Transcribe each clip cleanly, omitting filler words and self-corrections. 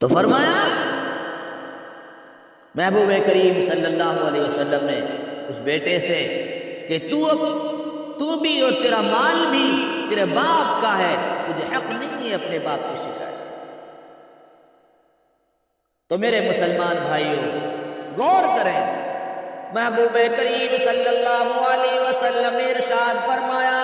تو فرمایا محبوب کریم صلی اللہ علیہ وسلم نے اس بیٹے سے کہ تو بھی اور تیرا مال بھی تیرے باپ کا ہے، تجھے حق نہیں ہے اپنے باپ کی شکایت۔ تو میرے مسلمان بھائیوں غور کریں، محبوب کریم صلی اللہ علیہ وسلم نے ارشاد فرمایا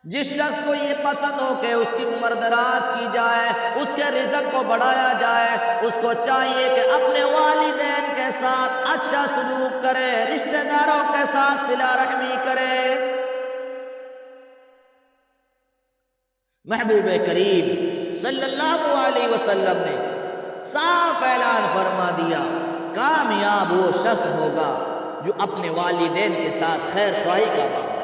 جس شخص کو یہ پسند ہو کہ اس کی عمر دراز کی جائے، اس کے رزق کو بڑھایا جائے، اس کو چاہیے کہ اپنے والدین کے ساتھ اچھا سلوک کرے، رشتہ داروں کے ساتھ صلہ رحمی کرے۔ محبوب کریم صلی اللہ علیہ وسلم نے صاف اعلان فرما دیا، کامیاب وہ شخص ہوگا جو اپنے والدین کے ساتھ خیر خواہی کا معاملہ کرے۔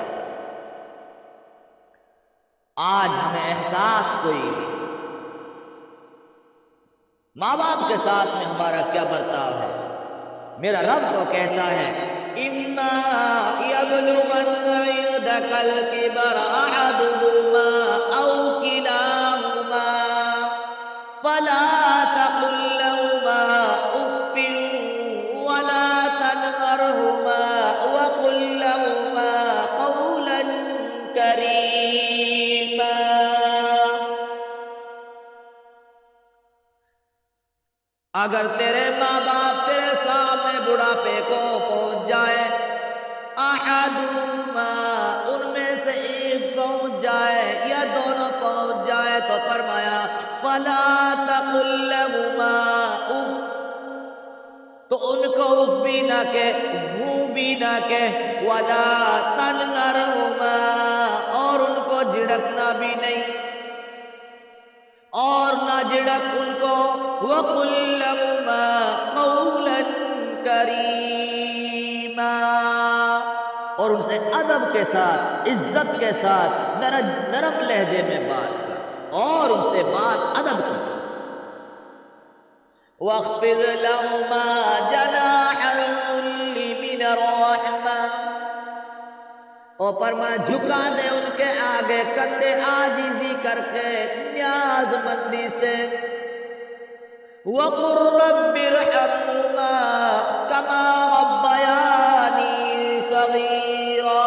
آج ہمیں احساس کوئی نہیں ماں باپ کے ساتھ میں ہمارا کیا برتاؤ ہے۔ میرا رب تو کہتا ہے اما یبلغن عندک الکبر احدهما او کلاہما فلا تقل لهما اف ولا تنهرهما وقل لهما قولا کریما۔ اگر تیرے ماں باپ تیرے سامنے بڑھاپے کو پہنچ جائے، احدہما ان میں سے ایک پہنچ جائے یا دونوں پہنچ جائے، تو فرمایا فلا تقل لهما اف، تو ان کو اف بھی نہ کہہ، منہ بھی نہ کہہ، ولا تنہرہما اور ان کو جھڑکنا بھی نہیں اور نہ جھڑک ان کو، وَقُلْ لَهُمَا قَوْلًا كَرِيمًا اور ان سے ادب کے ساتھ، عزت کے ساتھ، نرم لہجے میں بات کر اور ان سے بات ادب کی۔ وَاخْفِضْ لَهُمَا جَنَاحَ الذُّلِّ مِنَ الرَّحْمَةِ اور فرما جھکا دے ان کے آگے کندھے عاجزی کر کے نیاز مندی سے۔ وَقُلْ رَبِّ ارْحَمْهُمَا كَمَا رَبَّيَانِي صَغِيرًا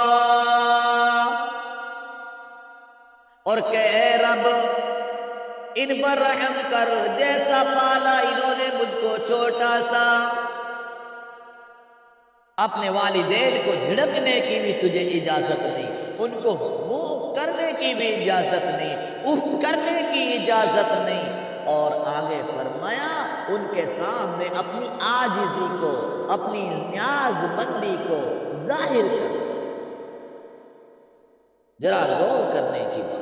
اور کہ اے رب ان پر رحم کر جیسا پالا انہوں نے مجھ کو چھوٹا سا۔ اپنے والدین کو جھڑکنے کی بھی تجھے اجازت نہیں، ان کو منہ کرنے کی بھی اجازت نہیں، اف کرنے کی اجازت نہیں، اور آگے فرمایا ان کے سامنے اپنی عاجزی کو، اپنی نیاز مندی کو ظاہر کر۔ ذرا غور کرنے کی بات،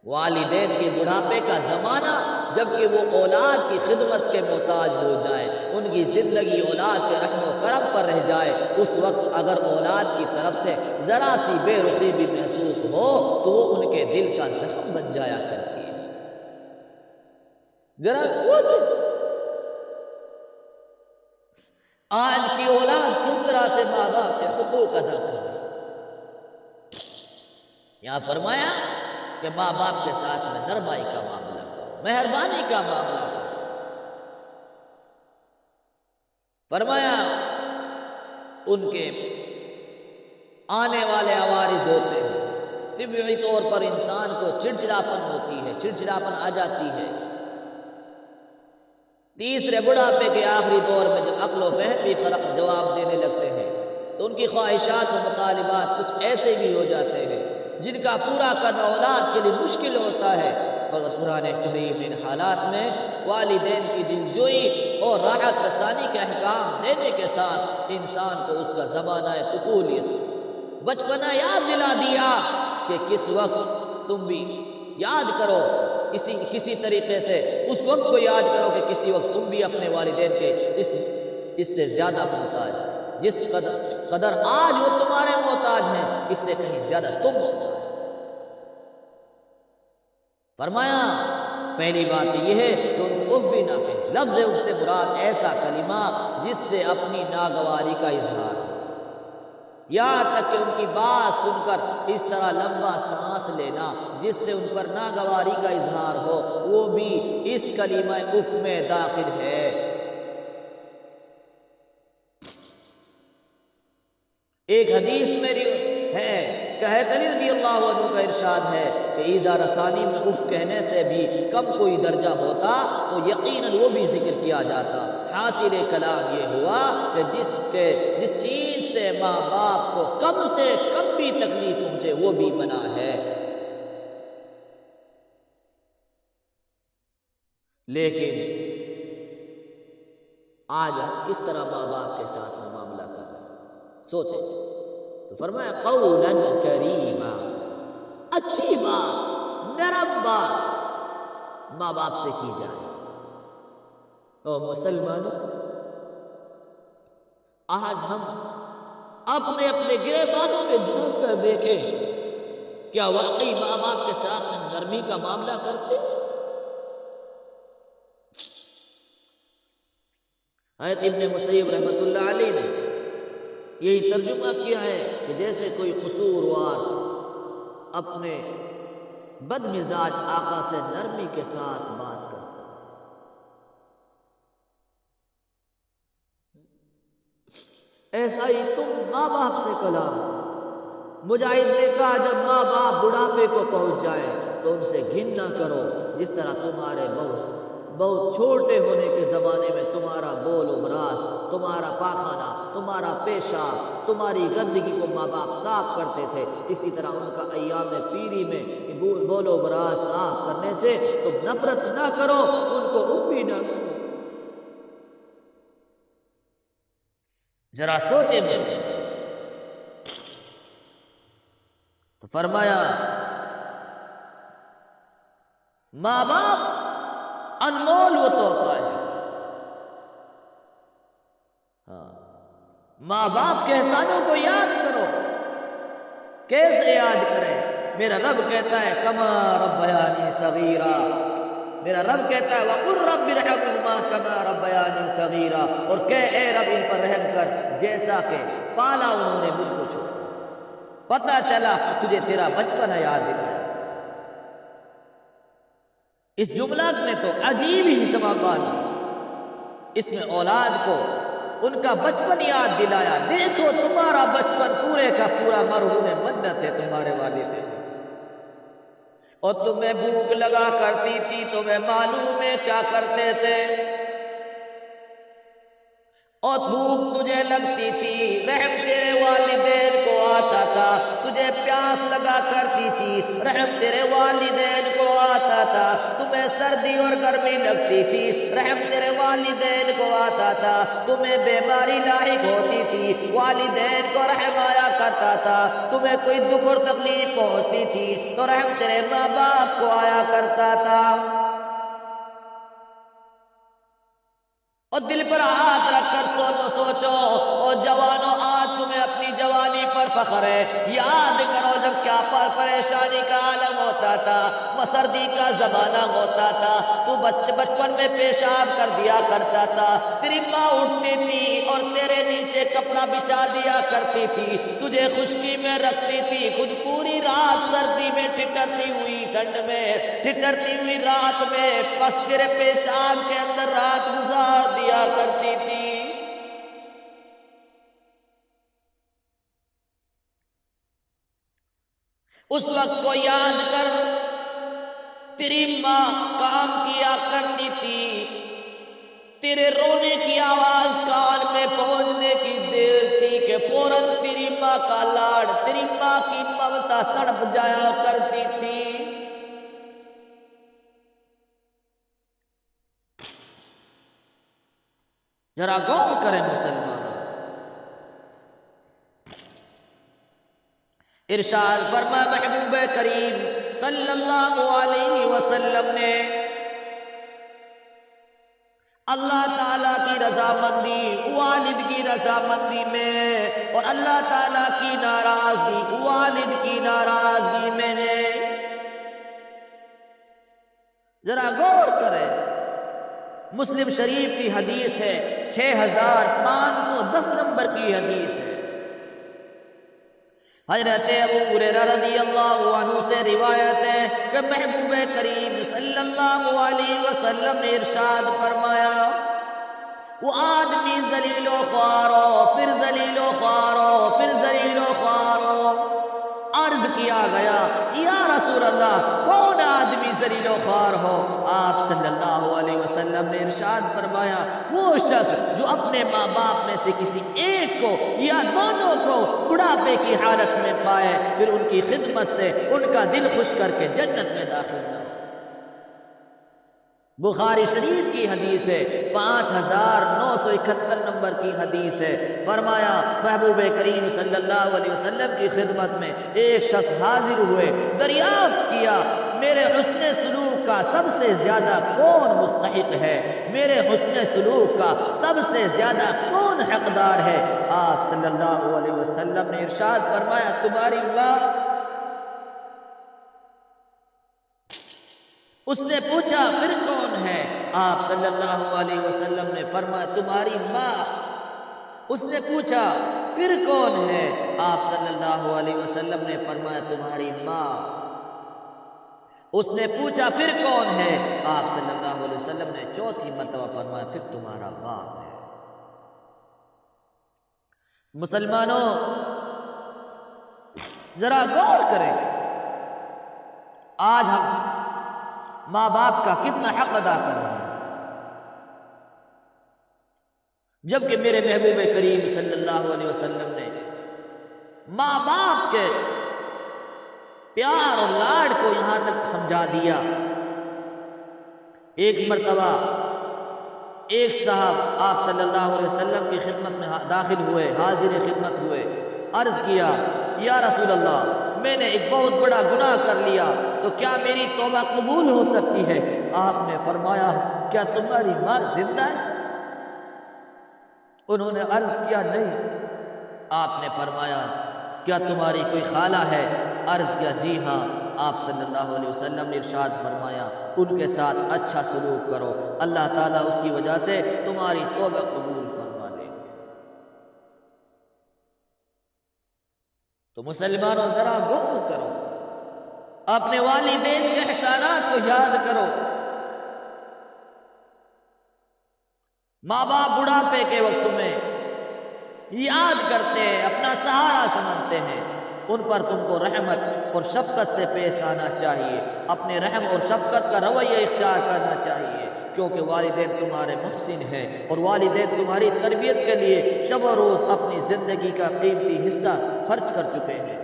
والدین کے بڑھاپے کا زمانہ جبکہ وہ اولاد کی خدمت کے محتاج ہو جائیں، ان کی زندگی اولاد کے رحم و کرم پر رہ جائے، اس وقت اگر اولاد کی طرف سے ذرا سی بے رخی بھی محسوس ہو تو وہ ان کے دل کا زخم بن جایا کرتی ہے۔ ذرا سوچ آج کی اولاد کس طرح سے ماں باپ کے حقوق ادا کر رہی ہے۔ یہاں فرمایا کہ ماں باپ کے ساتھ میں نرمائی کا معاملہ کرو، مہربانی کا معاملہ کرو۔ فرمایا ان کے آنے والے عوارض ہوتے ہیں، طبعی طور پر انسان کو چڑچڑاپن ہوتی ہے، چڑچڑاپن آ جاتی ہے۔ تیسرے بڑھاپے کے آخری دور میں جب عقل و فہم بھی جواب دینے لگتے ہیں تو ان کی خواہشات و مطالبات کچھ ایسے بھی ہو جاتے ہیں جن کا پورا کرنا اولاد کے لیے مشکل ہوتا ہے، مگر قرآن کریم ان حالات میں والدین کی دلجوئی اور راحت رسانی کے احکام دینے کے ساتھ انسان کو اس کا زمانہ طفولیت، بچپنا یاد دلا دیا کہ کس وقت تم بھی یاد کرو، کسی طریقے سے اس وقت کو یاد کرو کہ کسی وقت تم بھی اپنے والدین کے اس سے زیادہ محتاج تھے، جس قدر آج وہ تمہارے محتاج ہیں اس سے کہیں زیادہ تم محتاج ہیں۔ فرمایا پہلی بات یہ ہے کہ ان کو اف بھی نہ کہیں، لفظ اف سے مراد ایسا کلمہ جس سے اپنی ناگواری کا اظہار ہو، یہاں تک کہ ان کی بات سن کر اس طرح لمبا سانس لینا جس سے ان پر ناگواری کا اظہار ہو، وہ بھی اس کلمہ اف میں داخل ہے۔ ایک حدیث میں ہے کہ علی رضی اللہ عنہ کا ارشاد ہے کہ ایذا رسانی میں اف کہنے سے بھی کم کوئی درجہ ہوتا تو یقیناً وہ بھی ذکر کیا جاتا۔ حاصل کلام یہ ہوا کہ جس چیز سے ماں باپ کو کم سے کم بھی تکلیف پہنچے وہ بھی منع ہے۔ لیکن آج کس طرح ماں باپ کے ساتھ میں معاملہ کر رہے ہیں، سوچیں تو فرمایا قولا کریما، اچھی بات، نرم بات ماں باپ سے کی جائے۔ اور مسلمانوں، آج ہم اپنے گریبانوں میں جھانک کر دیکھیں، کیا واقعی ماں باپ کے ساتھ میں نرمی کا معاملہ کرتے ہیں؟ حضرت ابن مسیب رحمۃ اللہ علیہ نے یہی ترجمہ کیا ہے کہ جیسے کوئی قصوروار اپنے بد مزاج آقا سے نرمی کے ساتھ بات کرتا ہے۔ ایسا ہی تم ماں باپ سے کلام کرو۔ مجاہد نے کہا جب ماں باپ بڑھاپے کو پہنچ جائیں تو ان سے گھن نہ کرو، جس طرح تمہارے بہت چھوٹے ہونے کے زمانے میں تمہارا بول و براز، تمہارا پاخانہ، تمہارا پیشاب، تمہاری گندگی کو ماں باپ صاف کرتے تھے، اسی طرح ان کا ایام پیری میں بول و براز صاف کرنے سے تم نفرت نہ کرو، ان کو بھی نہ کرو۔ ذرا سوچیں مسلم۔ تو فرمایا ماں باپ انمول وہ تحفہ ہے۔ ماں باپ کے احسانوں کو یاد کرو۔ کیسے یاد کریں؟ میرا رب کہتا ہے کما ربیانی صغیرا، میرا رب کہتا ہے وقل رب ارحمہما کما ربیانی صغیرا، اور کہ اے رب ان پر رحم کر جیسا کہ پالا انہوں نے مجھ کو چھوڑا سا۔ پتہ چلا تجھے تیرا بچپن یاد دلایا۔ اس جملہ نے تو عجیب ہی سما باندھ دی، اس میں اولاد کو ان کا بچپن یاد دلایا۔ دیکھو تمہارا بچپن پورے کا پورا مرہون منت ہے تمہارے والدین، اور تمہیں بھوک لگا کرتی تھی، تمہیں معلوم ہے کیا کرتے تھے، اور بھوک تجھے لگتی تھی، رحم تیرے والدین کو آتا تھا، تجھے پیاس لگا کرتی تھی، رحم تیرے والدین کو آتا تھا، تمہیں سردی اور گرمی لگتی تھی، رحم تیرے والدین کو آتا تھا، تمہیں بیماری لاحق ہوتی تھی، والدین کو رحم آیا کرتا تھا، تمہیں کوئی دکھ اور تکلیف پہنچتی تھی تو رحم تیرے ماں باپ کو آیا کرتا تھا۔ اور دل پر ہاتھ رکھ کر سوچو، اور جوانوں آج تمہیں اپنی جوانی پر فخر ہے، یاد کرو جب کیا پریشانی کا عالم ہوتا تھا، سردی کا زمانہ ہوتا تھا، تو بچپن میں پیشاب کر دیا کرتا تھا، تیری ماں اٹھتی تھی اور تیرے نیچے کپڑا بچھا دیا کرتی تھی، تجھے خشکی میں رکھتی تھی، خود پوری رات سردی میں ٹھٹرتی ہوئی، ٹھنڈ میں ٹھٹرتی ہوئی رات میں بس تیرے پیشاب کے اندر رات گزار دیا کرتی تھی۔ اس وقت کو یاد کر، تیری ماں کام کیا کرتی تھی، تیرے رونے کی آواز کان میں پہنچنے کی دیر تھی کہ فوراً تیری ماں کا لاڑ، تیری ماں کی ممتا تڑپ جایا کرتی تھی۔ ذرا غور کریں مسلمانوں، ارشاد فرما محبوب کریم صلی اللہ علیہ وسلم نے اللہ تعالیٰ کی رضامندی والد کی رضامندی میں اور اللہ تعالیٰ کی ناراضگی والد کی ناراضگی میں ہے۔ ذرا غور کریں، مسلم شریف کی حدیث ہے، 6510 نمبر کی حدیث ہے، حضرت ابو ہریرہ رضی اللہ عنہ سے روایت ہے کہ محبوب کریم صلی اللہ علیہ وسلم نے ارشاد فرمایا، وہ آدمی ذلیل و خوار ہو، پھر ذلیل و خوار ہو، پھر ذلیل و خوار ہو۔ عرض کیا گیا یا رسول اللہ کون آدمی ذلیل و خوار ہو؟ آپ صلی اللہ علیہ وسلم نے ارشاد فرمایا، وہ شخص جو اپنے ماں باپ میں سے کسی ایک کو یا دونوں کو بڑھاپے کی حالت میں پائے، پھر ان کی خدمت سے ان کا دل خوش کر کے جنت میں داخل نہ ہو۔ بخاری شریف کی حدیث ہے، 5971 نمبر کی حدیث ہے۔ فرمایا محبوب کریم صلی اللہ علیہ وسلم کی خدمت میں ایک شخص حاضر ہوئے، دریافت کیا میرے حسن سلوک کا سب سے زیادہ کون مستحق ہے، میرے حسن سلوک کا سب سے زیادہ کون حقدار ہے؟ آپ صلی اللہ علیہ وسلم نے ارشاد فرمایا، تمہاری ماں۔ اس نے پوچھا پھر کون ہے؟ آپ صلی اللہ علیہ وسلم نے فرمایا تمہاری ماں۔ اس نے پوچھا پھر کون ہے؟ آپ صلی اللہ علیہ وسلم نے فرمایا تمہاری ماں۔ اس نے پوچھا پھر کون ہے؟ آپ صلی اللہ علیہ وسلم نے چوتھی مرتبہ فرمایا پھر تمہارا باپ ہے۔ مسلمانوں ذرا غور کریں، آج ہم ماں باپ کا کتنا حق ادا کر رہے ہیں، جبکہ میرے محبوب کریم صلی اللہ علیہ وسلم نے ماں باپ کے پیار اور لاڈ کو یہاں تک سمجھا دیا۔ ایک مرتبہ ایک صاحب آپ صلی اللہ علیہ وسلم کی خدمت میں داخل ہوئے، حاضر خدمت ہوئے، عرض کیا یا رسول اللہ میں نے ایک بہت بڑا گناہ کر لیا، تو کیا میری توبہ قبول ہو سکتی ہے؟ آپ نے فرمایا کیا تمہاری ماں زندہ ہے؟ انہوں نے عرض کیا نہیں۔ آپ نے فرمایا کیا تمہاری کوئی خالہ ہے؟ عرض کیا جی ہاں۔ آپ صلی اللہ علیہ وسلم نے ارشاد فرمایا ان کے ساتھ اچھا سلوک کرو، اللہ تعالیٰ اس کی وجہ سے تمہاری توبہ قبول فرما لیں گے۔ تو مسلمانوں ذرا غور کرو، اپنے والدین کے احسانات کو یاد کرو۔ ماں باپ بڑھاپے کے وقت میں یاد کرتے ہیں، اپنا سہارا سمجھتے ہیں، ان پر تم کو رحمت اور شفقت سے پیش آنا چاہیے، اپنے رحم اور شفقت کا رویہ اختیار کرنا چاہیے، کیونکہ والدین تمہارے محسن ہیں اور والدین تمہاری تربیت کے لیے شب و روز اپنی زندگی کا قیمتی حصہ خرچ کر چکے ہیں۔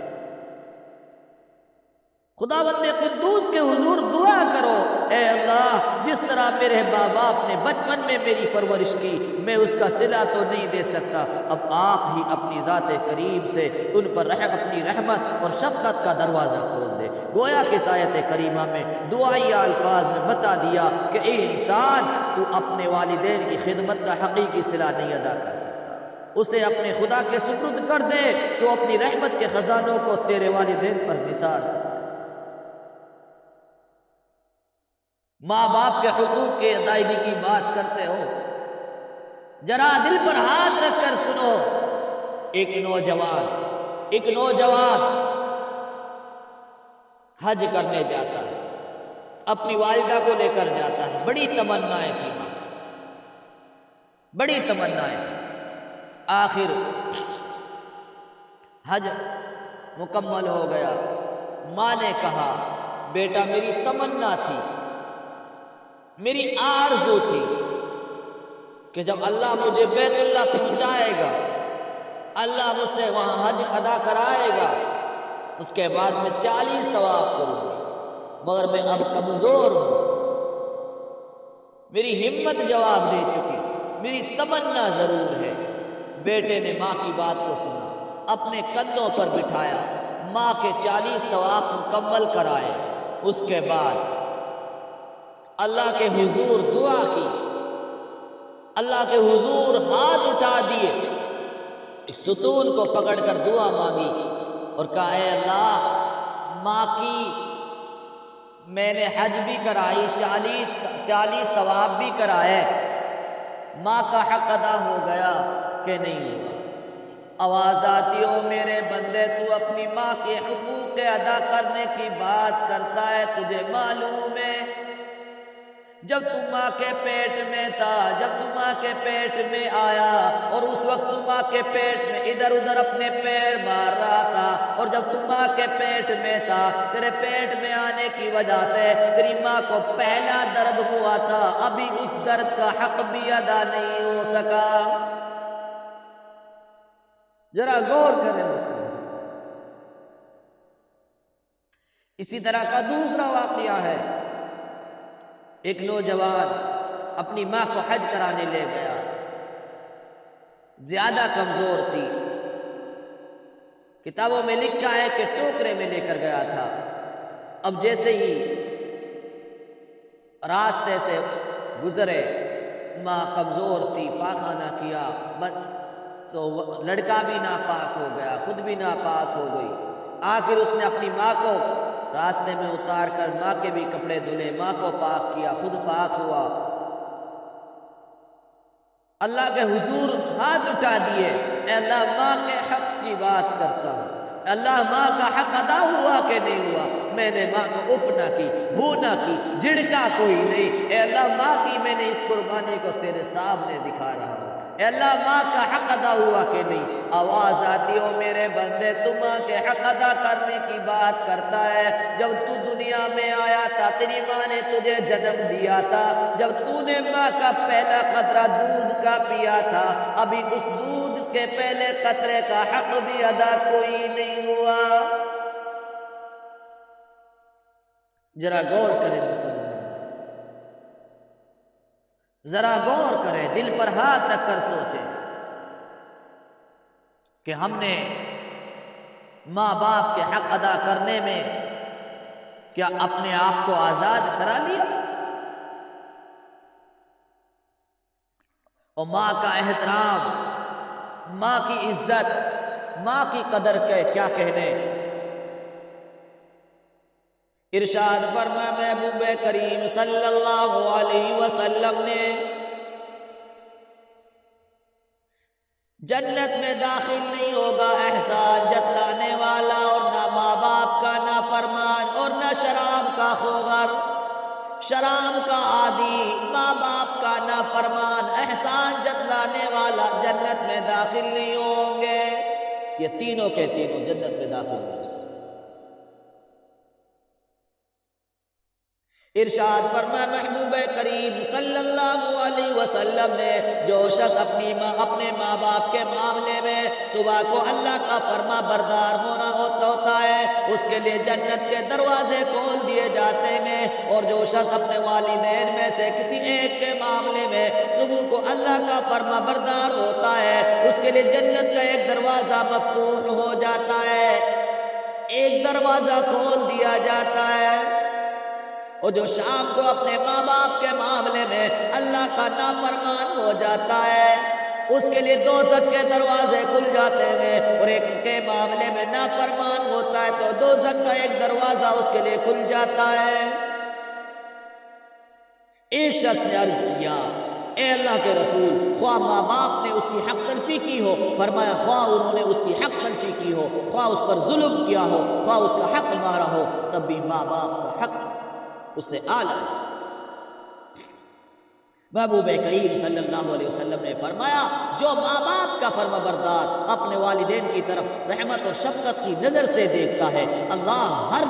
خداوند قدوس کے حضور دعا کرو، اے اللہ جس طرح میرے ماں باپ نے بچپن میں میری پرورش کی، میں اس کا صلہ تو نہیں دے سکتا، اب آپ ہی اپنی ذات کریم سے ان پر اپنی رحمت اور شفقت کا دروازہ کھول دے۔ گویا کہ اس آیت کریمہ میں دعائی الفاظ میں بتا دیا کہ اے انسان تو اپنے والدین کی خدمت کا حقیقی صلہ نہیں ادا کر سکتا، اسے اپنے خدا کے سپرد کر دے تو اپنی رحمت کے خزانوں کو تیرے والدین پر نثار کر دے۔ ماں باپ کے حقوق کے ادائیگی کی بات کرتے ہو، ذرا دل پر ہاتھ رکھ کر سنو۔ ایک نوجوان حج کرنے جاتا ہے، اپنی والدہ کو لے کر جاتا ہے، بڑی تمنائیں تھی ماں، بڑی تمنائیں تھی۔ آخر حج مکمل ہو گیا، ماں نے کہا بیٹا میری تمنا تھی، میری آرزو تھی کہ جب اللہ مجھے بیت اللہ پہنچائے گا، اللہ مجھ سے وہاں حج ادا کرائے گا، اس کے بعد میں 40 طواف کروں گا، مگر میں اب کمزور ہوں، میری ہمت جواب دے چکی، میری تمنا ضرور ہے۔ بیٹے نے ماں کی بات کو سنا، اپنے کندھوں پر بٹھایا، ماں کے 40 طواف مکمل کرائے، اس کے بعد اللہ کے حضور دعا کی، اللہ کے حضور ہاتھ اٹھا دیے، ایک ستون کو پکڑ کر دعا مانگی اور کہا اے اللہ ماں کی میں نے حج بھی کرائی، 40 طواف بھی کرائے، ماں کا حق ادا ہو گیا کہ نہیں ہوا؟ آواز آتی ہو میرے بندے تو اپنی ماں کے حقوق ادا کرنے کی بات کرتا ہے، تجھے معلوم ہے جب تم ماں کے پیٹ میں تھا، جب تم ماں کے پیٹ میں آیا اور اس وقت تم ماں کے پیٹ میں ادھر ادھر اپنے پیر مار رہا تھا، اور جب تم ماں کے پیٹ میں تھا تیرے پیٹ میں آنے کی وجہ سے تیری ماں کو پہلا درد ہوا تھا، ابھی اس درد کا حق بھی ادا نہیں ہو سکا۔ ذرا غور کریں مسلم۔ اسی طرح کا دوسرا واقعہ ہے، ایک نوجوان اپنی ماں کو حج کرانے لے گیا، زیادہ کمزور تھی، کتابوں میں لکھا ہے کہ ٹوکرے میں لے کر گیا تھا۔ اب جیسے ہی راستے سے گزرے، ماں کمزور تھی، پاخانہ کیا تو لڑکا بھی ناپاک ہو گیا، خود بھی ناپاک ہو گئی۔ آخر اس نے اپنی ماں کو راستے میں اتار کر ماں کے بھی کپڑے دھلے، ماں کو پاک کیا، خود پاک ہوا، اللہ کے حضور ہاتھ اٹھا دیے، اے اللہ ماں کے حق کی بات کرتا ہوں، اللہ ماں کا حق ادا ہوا کہ نہیں ہوا؟ میں نے ماں کو اف نہ کی، بو نہ کی، جھڑکا کوئی نہیں، اے اللہ ماں کی میں نے اس قربانی کو تیرے سامنے دکھا رہا ہوں، اے اللہ ماں کا حق ادا ہوا کہ نہیں؟ آواز آتی ہو میرے بندے تو ماں کے حق ادا کرنے کی بات کرتا ہے۔ جب تو دنیا میں آیا تھا تیری ماں نے تجھے جنم دیا تھا، جب تو نے ماں کا پہلا قطرہ دودھ کا پیا تھا، ابھی اس دودھ کے پہلے قطرے کا حق بھی ادا کوئی نہیں ہوا۔ ذرا غور کریں مسلمان، ذرا غور کریں، دل پر ہاتھ رکھ کر سوچیں کہ ہم نے ماں باپ کے حق ادا کرنے میں کیا اپنے آپ کو آزاد کرا لیا؟ اور ماں کا احترام، ماں کی عزت، ماں کی قدر کے کیا کہنے؟ ارشاد فرمایا محبوب کریم صلی اللہ علیہ وسلم نے، جنت میں داخل نہیں ہوگا احسان جتلانے والا، اور نہ ماں باپ کا نافرمان، اور نہ شراب کا خوگر، شراب کا عادی، ماں باپ کا نافرمان، احسان جتلانے والا جنت میں داخل نہیں ہوں گے۔ یہ تینوں کے تینوں جنت میں داخل نہیں ہو سکتے۔ ارشاد فرمایا محبوب کریم صلی اللہ علیہ وسلم نے، جو شخص اپنے ماں باپ کے معاملے میں صبح کو اللہ کا فرما بردار ہوتا ہے، اس کے لیے جنت کے دروازے کھول دیے جاتے ہیں، اور جو شخص اپنے والدین میں سے کسی ایک کے معاملے میں صبح کو اللہ کا فرما بردار ہوتا ہے، اس کے لیے جنت کا ایک دروازہ مفتوح ہو جاتا ہے، ایک دروازہ کھول دیا جاتا ہے۔ اور جو شام کو اپنے ماں باپ کے معاملے میں اللہ کا نافرمان ہو جاتا ہے، اس کے لیے دوزخ کے دروازے کھل جاتے ہیں، اور ایک کے معاملے میں نافرمان ہوتا ہے تو دوزخ کا ایک دروازہ اس کے لیے کھل جاتا ہے۔ ایک شخص نے عرض کیا، اے اللہ کے رسول، خواہ ماں باپ نے اس کی حق تلفی کی ہو، فرمایا خواہ انہوں نے اس کی حق تلفی کی ہو، خواہ اس پر ظلم کیا ہو، خواہ اس کا حق مارا ہو، تب بھی ماں باپ کا حق اس سے اعلیٰ ہے۔ محبوب کریم صلی اللہ علیہ وسلم نے فرمایا، جو ماں باپ کا فرما بردار اپنے والدین کی طرف رحمت اور شفقت کی نظر سے دیکھتا ہے، اللہ ہر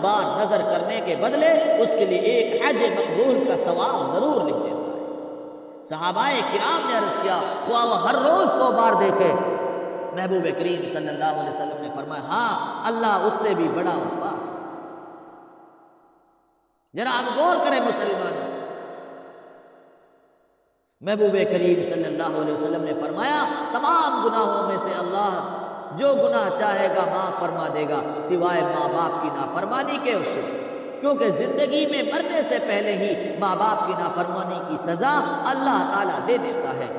بار نظر کرنے کے بدلے اس کے لیے ایک حج مقبول کا ثواب ضرور لکھ دیتا ہے۔ صحابہ کرام نے عرض کیا، خواہ وہ ہر روز 100 بار دیکھے، محبوب کریم صلی اللہ علیہ وسلم نے فرمایا ہاں، اللہ اس سے بھی بڑا اور پاک۔ ذرا آپ غور کریں مسلمانوں، محبوب کریم صلی اللہ علیہ وسلم نے فرمایا تمام گناہوں میں سے اللہ جو گناہ چاہے گا معاف فرما دے گا، سوائے ماں باپ کی نافرمانی کے اور شرک، کیونکہ زندگی میں مرنے سے پہلے ہی ماں باپ کی نافرمانی کی سزا اللہ تعالیٰ دے دیتا ہے۔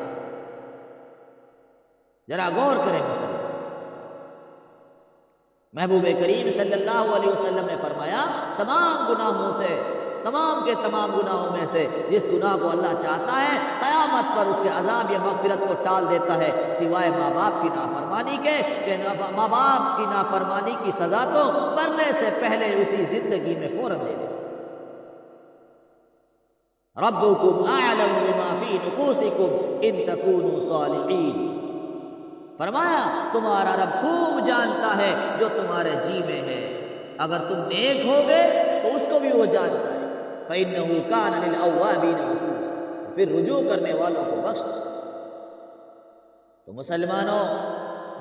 ذرا غور کریں مسلمان، محبوب کریم صلی اللہ علیہ وسلم نے فرمایا تمام گناہوں سے تمام کے تمام گناہوں میں سے جس گناہ کو اللہ چاہتا ہے قیامت پر اس کے عذاب یا مغفرت کو ٹال دیتا ہے، سوائے ماں باپ کی نافرمانی کے، کہ ماں باپ کی نافرمانی کی سزا تو مرنے سے پہلے اسی زندگی میں فوراً دے دیتا ہے۔ ربکم اعلم بما فی نفوسکم ان تکونوا صالحین، فرمایا تمہارا رب خوب جانتا ہے جو تمہارے جی میں ہے، اگر تم نیک ہوگے تو اس کو بھی وہ جانتا ہے۔ فَإِنَّهُ كَانَ لِلْأَوَّابِينَ غَفُورًا، پھر رجوع کرنے والوں کو بخشتا ہے۔ تو مسلمانوں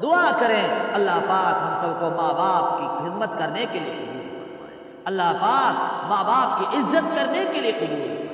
دعا کریں اللہ پاک ہم سب کو ماں باپ کی خدمت کرنے کے لیے قبول فرمائے، اللہ پاک ماں باپ کی عزت کرنے کے لیے قبول فرمائے۔